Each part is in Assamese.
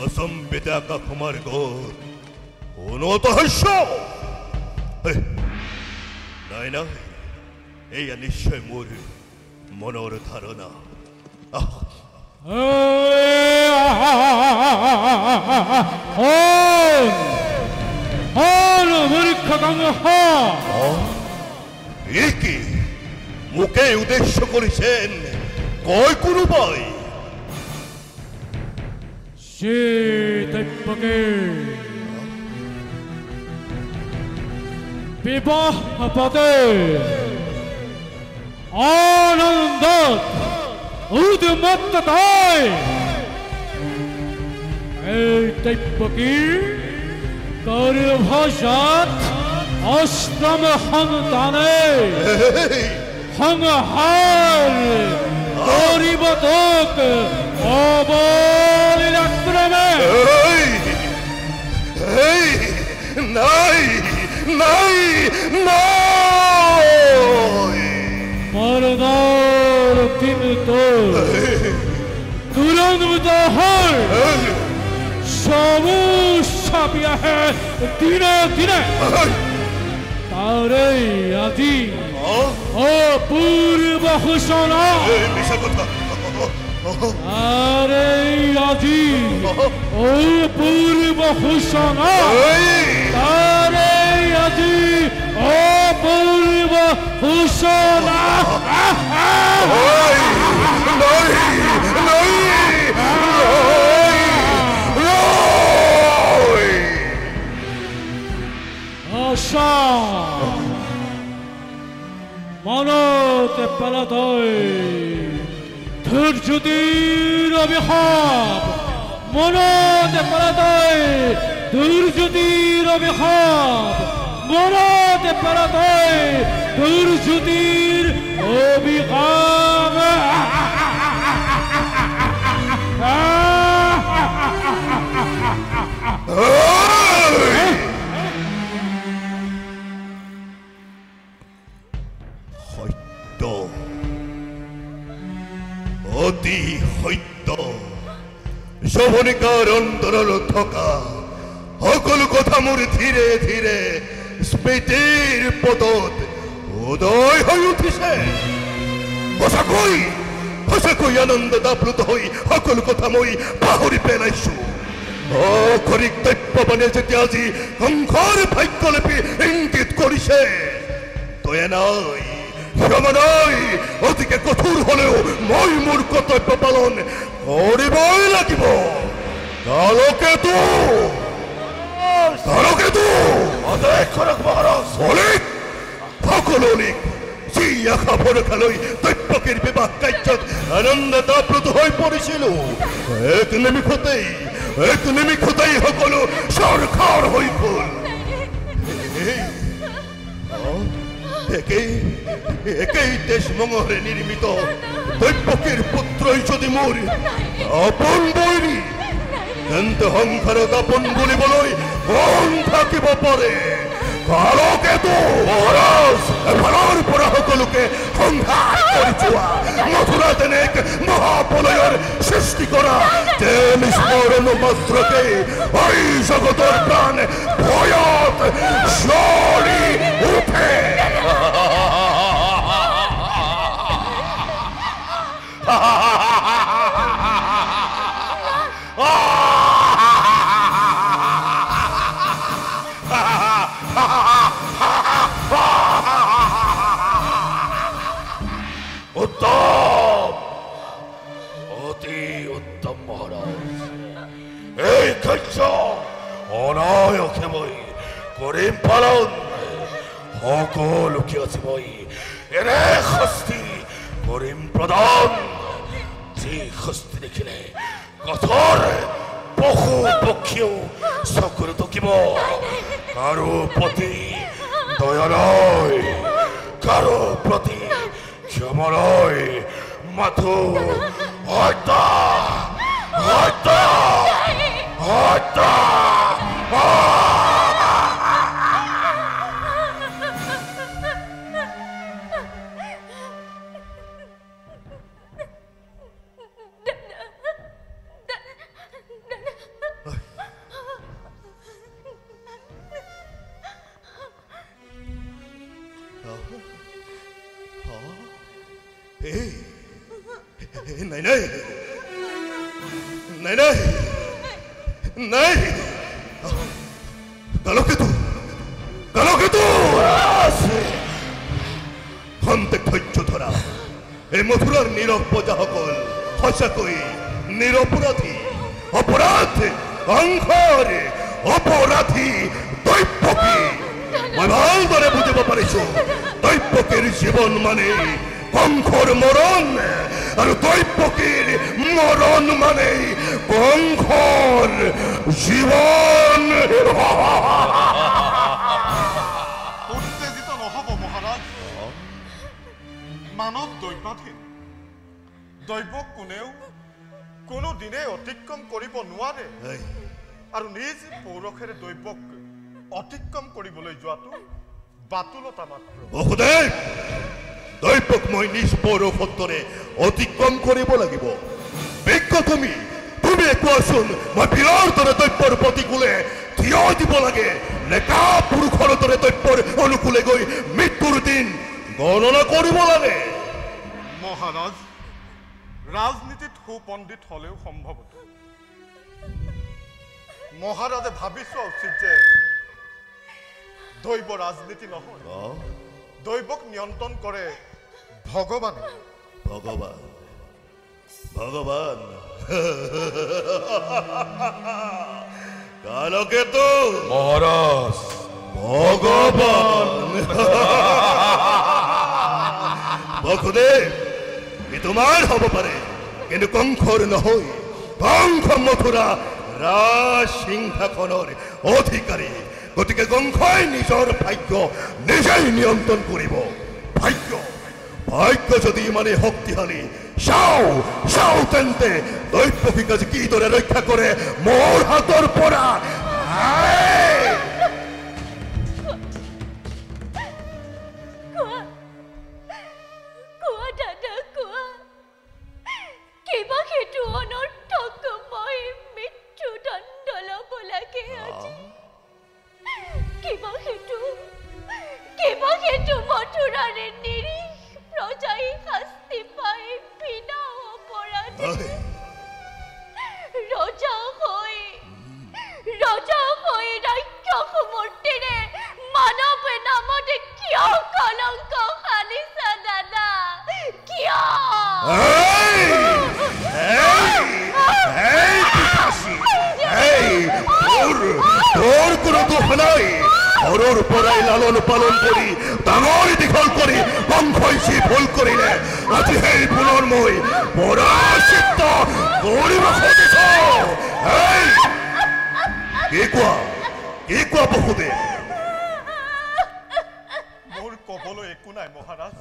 Asambitaka kumargor. Unotohasho. Naina. Eya nishoy moru. Monor dharana. Iki মুখে উদ্দেশ্য করেছেন কয় কোনো ভাই শীতপকে বিবাহ পদে আনন্দ উদ্মত্ততায় এই তৈপকি গর্ভজাত অষ্টম সন্তানে সংহার করিবতক অবলীলাক্রমে নাই নাই নাই মরদার কিন্তু তুরন্ত হয় সমস্যা বিয়াহে দিনে দিনে তারে আজি অপূর্ব ঘোষণা আরে আজি অপূর্ব ঘোষণা আরে আজি অপূর্ব ঘোষণা আশা মনতে পালাতয় ধৈর্যতির অভিশাপ মনতে পালাতয় দুর্যতির অভিশাপ মনতে পালাতয় দুর্যতির অভিশাপ অতি সত্য শোভনিকাৰ অন্তৰত থকা সকলো কথা মোৰ ধীৰে ধীৰে স্মৃতিৰ পদত উদয় হৈ উঠিছে সঁচাকৈ সঁচাকৈ আনন্দত আপ্লুত হৈ সকলো কথা মই পাহৰি পেলাইছো অখৰিক দৈত্যবানে যেতিয়া আজি সংসাৰ ভাগ্যলিপি ইংগিত কৰিছে দয়া নাই ক্ষমা নাই অতিকে কঠোৰ হলেও মই মোৰ কৰ্তব্য পালন কৰিবই লাগিব কালকেতু আদেশ কৰক মহাৰাজ অলিক সকলোলিক যি আশা ভৰসালৈ দৈত্যকীৰ বিবাহ কাৰ্যত আনন্দত আপ্লুত হৈ পৰিছিলো এক নিমিষতেই সকলো চৰখাৰ হৈ গ'ল একেই দেশমঙহে নিৰ্মিত দৈত্যকীৰ পুত্ৰই যদি মোৰ আপোন বৈৰী তেন্তে সংসাৰত আপোন বুলিবলৈ কোন থাকিব পাৰে কালকেতু মহাৰাজ এফালৰ পৰা সকলোকে সংহাৰ কৰি যোৱা মথুৰাত এনে এক মহাপ্ৰলয়ৰ সৃষ্টি কৰা তেল স্মৰণ মাত্ৰকে এই জগতৰ প্ৰাণ ভয়ত জ্বলি উঠে উত্তম অতি উত্তম মহাৰাজ এই কাৰ্য অনায়সে মই কৰিম পালন সকলোকে আজি মই এনে শাস্তি কৰিম প্ৰদান যি শাস্তি দেখিলে কঠোৰ পশু পক্ষীও চকুৰ টকিব কাৰো প্ৰতি দয়া নাই কাৰো প্ৰতি ক্ষমা নাই মাথো হত্যা হত্যা হত্যা नहीं नहीं नहीं नहीं नहीं कलोगे तू खंतेक धैर्य धरा এই মথুরার নীরব প্রজা সকল সঁচাকৈ নিরপরাধী অপরাধ অংশৰ অপৰাধী দৈত্যকী মই ভালদৰে বুজিব পাৰিছো দৈত্যকীৰ জীৱন মানে কংসৰ মৰণ আৰু দৈত্যকীৰ মৰণ মানে কংসৰ জীৱন উত্তেজিত নহব মহাৰাজ মানৱ দৈবাধীন দৈবক কোনেও কোনো দিনে অতিক্ৰম কৰিব নোৱাৰে আৰু নিজ পৌৰখেৰে দৈবক অতিক্ৰম কৰিবলৈ যোৱাটো বাতুলতা মাত্ৰ বহুদেৱ দৈবক মই নিজ পৌৰসত্তৰে অতিক্ৰম কৰিব লাগিব বিজ্ঞ তুমি কোৱাচোন মই বীৰৰ দৰে দৈব্যৰ প্ৰতিকূলে থিয় দিব লাগে নেকা পুৰুষৰ দৰে দৈব্যৰ অনুকূলে গৈ মৃত্যুৰ দিন গণনা কৰিব লাগে মহাৰাজ ৰাজনীতিত সুপণ্ডিত হলেও সম্ভৱত মহাৰাজে ভাবি চোৱা উচিত যে দৈব ৰাজনীতি নহয় দৈবক নিয়ন্ত্ৰণ কৰে ভগৱানে ভগৱান ভগৱান কালকেতু মহাৰাজ ভগৱান বসুদেৱ ই তোমাৰ হ'ব পাৰে কিন্তু কংসৰ নহয় কংস মথুৰা ৰাজ সিংহাসনৰ অধিকাৰী গতিকে কংসই নিজৰ ভাগ্য নিজেই নিয়ন্ত্ৰণ কৰিব ভাগ্য যদি ইমানেই শক্তিশালী চাও তেন্তে দৈত্যকীক আজি কিদৰে ৰক্ষা কৰে মোৰ হাতৰ পৰা ঘৰৰ পৰাই লালন পালন কৰি ডাঙৰ দীঘল কৰি কংসই যি ভুল কৰিলে আজি সেই ভুলৰ মই পৰাচিত কৰিব খুজিছো কি কোৱা বসুদেৱ মোৰ কবলৈ একো নাই মহাৰাজ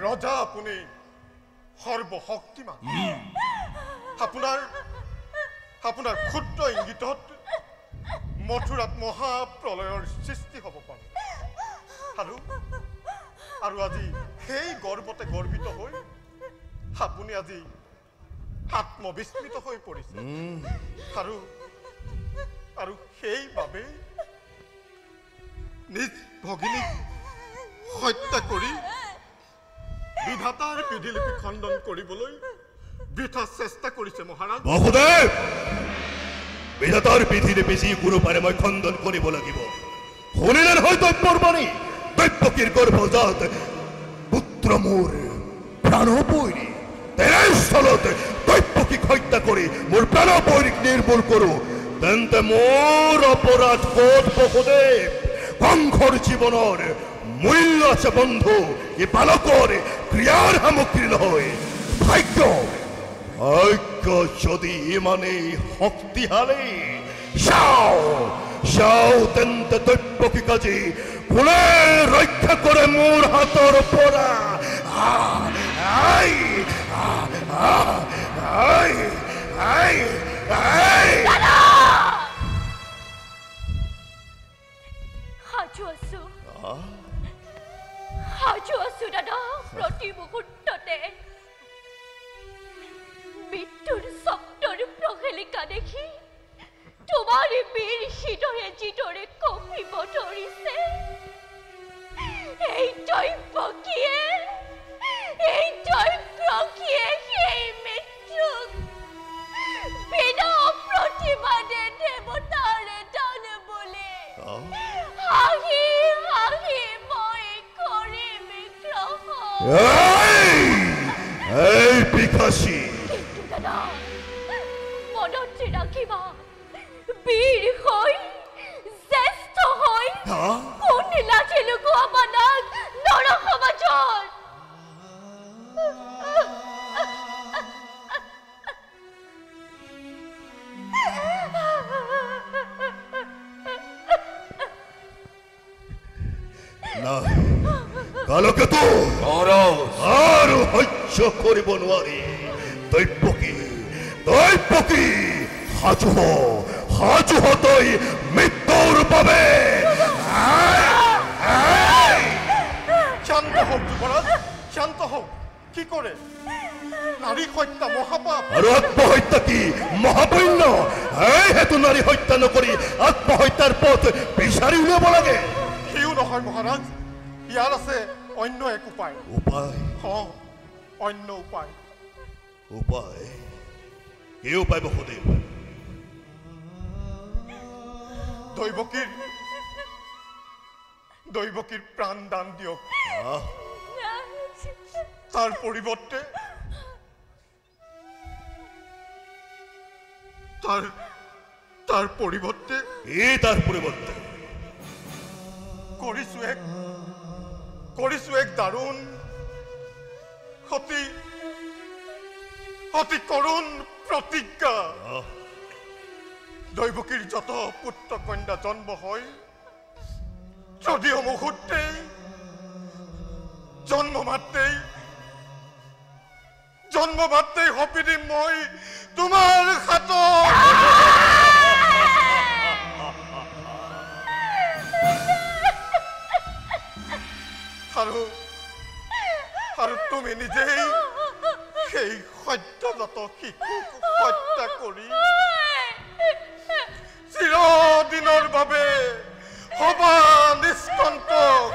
ৰজা আপুনি সৰ্বশক্তিমান আপোনাৰ ক্ষুদ্ৰ ইংগিতত মথুৰাত মহাপ্ৰলয়ৰ সৃষ্টি হ'ব পাৰে আৰু আজি সেই গৰ্বতে গৰ্বিত হৈ আপুনি আজি আত্মবিস্মৃত হৈ পৰিছে আৰু সেইবাবে নিজ ভগিনীক হত্যা কৰি বিধাতাৰ বিধিলিপি খণ্ডন কৰিবলৈ বৃথা চেষ্টা কৰিছে মহাৰাজ বসুদেৱ বিধাতাৰ বিধিলিপি যি কোনো পাৰে মই খণ্ডন কৰিব লাগিব শুনিলে নহয় দৈত্যৰ বাণী দৈত্যকীৰ গৰ্ভজাত পুত্ৰ মোৰ প্ৰাণপৈৰী তেনেস্থলত দৈত্যকীক হত্যা কৰি মোৰ প্ৰাণপৈৰীক নিৰ্মূল কৰোঁ তেন্তে মোৰ অপৰাধ ক'ত বসুদেৱ কংসৰ জীৱনৰ মূল্য আছে বন্ধু ই বালকৰ ক্ৰিয়াৰ সামগ্ৰী নহয় ভাগ্য যদি ইমানেই শক্তিশালী চাও তেন্তে দৈত্যকীক আজি কোনে ৰক্ষা কৰে মোৰ হাতৰ পৰা সাজু আছো দাদা প্ৰতি মুহূৰ্ততে মৃত্যুৰ শব্দৰ প্ৰহেলিকা দেখি তোমাৰ বীৰ হৃদয়ে যিদৰে কঁপিব ধৰিছে এই দৈৱকীয়ে সেই মৃত্যুক বিনা প্ৰতিবাদে দেৱতাৰে দান বুলি হাঁহি হাঁহি মই কৰিম গ্ৰহণ এই বিকাশী দাদা মনত ৰাখিবা বীৰ হৈ জ্যেষ্ঠ হৈ কোন লাঠি লুকুৱাব নাক নৰ সমাজত কালকেতু আৰু সহ্য কৰিব নোৱাৰি দৈৱকী সাজু তই মৃত্যুৰ বাবে শান্ত হওক যুৱৰাজ শান্ত হওক কি কৰে নাৰী হত্যা মহাপাপ আৰু আত্মহত্যা কি মহাপুণ্য এই হেতু নাৰী হত্যা নকৰি আত্মহত্যাৰ পথ বিচাৰি উলিয়াব লাগে সিও নহয় মহাৰাজ ইয়াৰ আছে অন্য এক উপায় অন্য উপায় কি উপায় বসুদেৱ দৈৱকীৰ প্ৰাণ দান দিয়ক তাৰ পৰিৱৰ্তে কৰিছো এক দাৰুণ অতি কৰুণ প্ৰতিজ্ঞা দৈৱকীৰ যত পুত্ৰ কন্যা জন্ম হয় যদিও মুহূৰ্তেই জন্ম মাত্ৰেই সঁপি দিম মই তোমাৰ হাতত আৰু তুমি নিজেই সেই সত্যজাত শিশুক হত্যা কৰি চিৰদিনৰ বাবে হবা নিষ্কণ্টক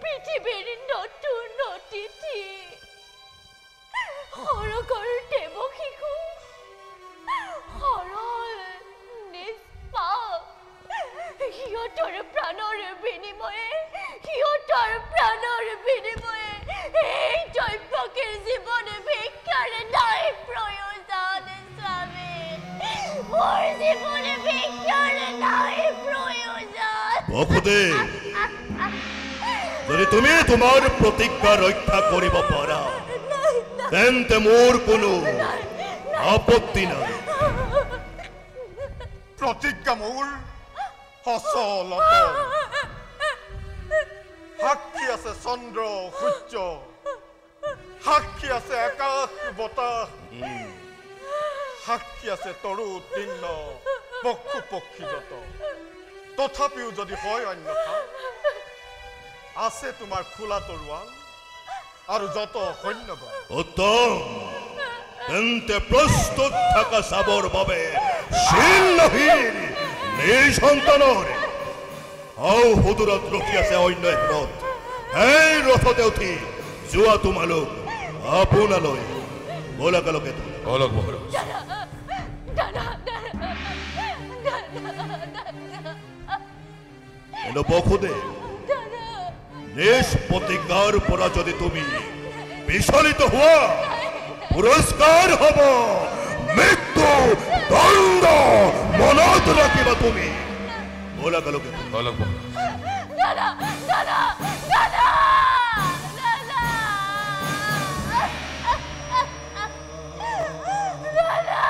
পৃথিৱীৰ নতুন অতিথি সৰগৰ দেৱ শিশু সৰল নিষ্পাপ সিহঁতৰ প্ৰাণৰ বিনিময়ে এই দৈৱকীৰ জীৱন ভিক্ষাৰে নাই প্ৰয়োজন স্বামী মোৰ জীৱন ভিক্ষাৰে নাই প্ৰয়োজন বসুদেৱ যদি তুমি তোমাৰ প্ৰতিজ্ঞা ৰক্ষা কৰিব পাৰা তেন্তে মোৰ কোনো আপত্তি নাই প্ৰতিজ্ঞা মোৰ সচল সাক্ষী আছে চন্দ্ৰ সূৰ্য সাক্ষী আছে আকাশ বতাহ সাক্ষী আছে তৰু তৃণ পশু পক্ষী যত তথাপিও যদি হয় অন্যথা আছে তোমাৰ খোলা তৰোৱাল আৰু যত সৈন্যবল উত্তম তেন্তে প্ৰস্তুত থাকা চাবৰ বাবে চিহ্নহীন নিঃসন্তানৰ সুদূৰত ৰখি আছে অন্য এক ৰথ এই ৰথতে উঠি যোৱা তোমালোক আপোনালৈ বলাকালকে বসুদেৱ নিজ প্ৰতিজ্ঞাৰ পৰা যদি তুমি বিচলিত হোৱা পুৰস্কাৰ হব মৃত্যু দণ্ড মনত ৰাখিবা তুমি বলা গেল বলো দাদা দাদা দাদা